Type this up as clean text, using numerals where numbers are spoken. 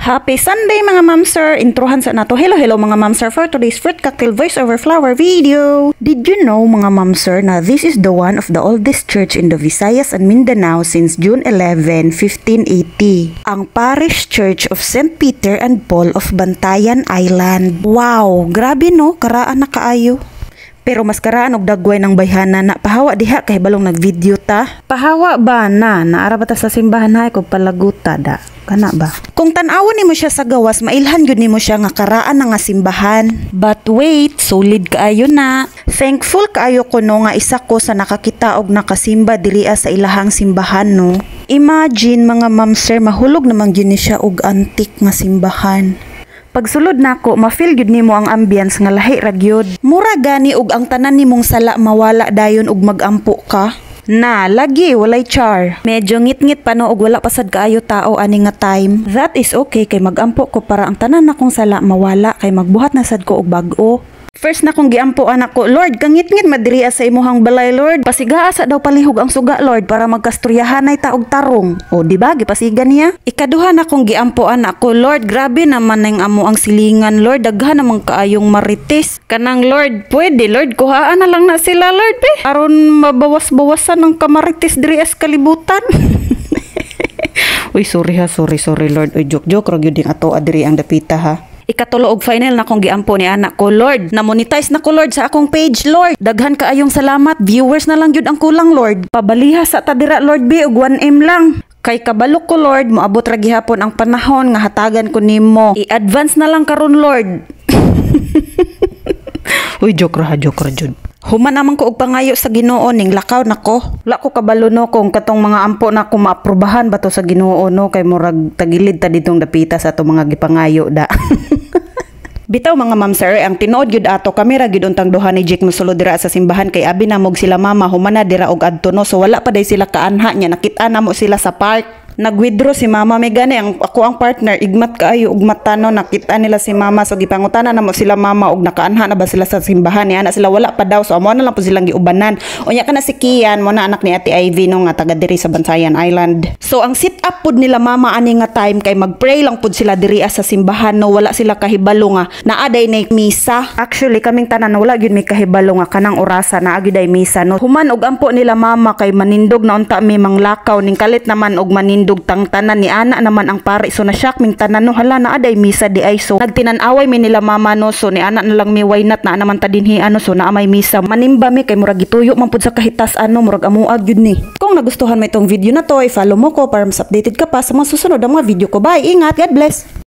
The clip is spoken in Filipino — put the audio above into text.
Happy Sunday mga ma'am sir! Introhan sa nato. Hello mga ma'am sir for today's fruit cocktail voice over flower video. Did you know mga ma'am sir na this is the one of the oldest church in the Visayas and Mindanao since June 11, 1580. Ang Parish Church of St. Peter and Paul of Bantayan Island. Wow! Grabe no? Karaan na kaayo. Pero mas karaan og dagway ng bayhana na pahawa diha kay balong nagvideo ta. Pahawa ba na naara ba ta sa simbahan hay ko palaguta da. Kana ba? Kung tan-awon nimo siya sa gawas, mailhan gyud nimo siya nga karaan na nga simbahan. But wait, solid kaayo na. Thankful kaayo ko no nga isa ko sa nakakita og nakasimba diriya sa ilahang simbahan no. Imagine mga ma'am sir, mahulog naman gyud ni siya og antik nga simbahan. Pagsulod nako, ma-feel gyud nimo ang ambience nga lahi ra gyud. Mura gani og ang tanan nimong sala mawala dayon og magampo ka. Na, lagi walay char. Medyo ngit-ngit pa no og wala pasad kaayo tao ani nga time. That is okay kay magampo ko para ang tanan nakong sala mawala kay magbuhat na sad ko og bag-o. First na kong giampuan ako, Lord, kangit-ngit madiriya sa imuhang balay, Lord. Pasigaa sa daw palihog ang suga, Lord, para magkasturyahanay ta og tarong. O, di ba? Gipasigan niya. Ikaduha na kong giampuan ako, Lord, grabe naman ang amo ang silingan, Lord. Daghan namang kaayong marites. Kanang, Lord, pwede, Lord, kuhaan na lang na sila, Lord, be. Aron mabawas-bawasan ng kamarites diriya sa kalibutan. Uy, sorry, Lord. Uy, joke, ragyod din ato adiri ang dapita, ha. Ikatulo og final na kong giampo ni anak ko, Lord. Na-monetize na ko, Lord, sa akong page, Lord. Daghan kaayong salamat. Viewers na lang yun ang kulang, Lord. Pabaliha sa tadira, Lord, B, og 1M lang. Kay kabalok ko, Lord, moabot ra gihapon ang panahon nga hatagan ko nimo. I-advance na lang karon, Lord. Uy, joke ra jud. Human naman ko og pangayo sa Ginoo ning lakaw nako. Wala ko kabalo no kung katong mga ampo na ko maaprubahan ba to sa Ginoo no kay murag tagilid ta ditong dapita sa atong mga gipangayo da. Bitaw mga ma'am sir, ang tinuod gyud ato kami ra gyud untang duha ni Jake mosulod dira sa simbahan kay abi na mog sila mama humana dira og adto no so wala pa day sila kaanha nya nakita na mo sila sa park. Nag-withdraw si mama may gani ako ang partner igmat kaayo ug matano nakita nila si mama so gipangutana na mo sila mama og nakaanha na ba sila sa simbahan niya na sila wala pa daw so amo na lang po silang giubanan unya kana si Kian mo na anak ni Ate Ivy no nga taga diri sa Bantayan Island so ang sit up pud nila mama ani nga time kay magpray lang pud sila diri sa simbahan no wala sila kahibalo nga naa day nay misa actually kaming tanan wala gyud may kahibalo nga kanang orasa naa gyud day misa no human og ampo nila mama kay manindog na unta may manglakaw ning kalit naman og manindog tang tanan ni ana naman ang pari so na shock ming tanan no hala na aday misa di ay so nagtinan-away mi nila mama no so ni ana na lang mi waynat na naman ta dinhi ano so na may misa manimba mi kay murag gituyo man pud sa kahitas ano murag amuag gyud ni kung nagustuhan mo itong video na to i-follow mo ko para mas updated ka pa sa mga susunod na mga video ko bye ingat God bless.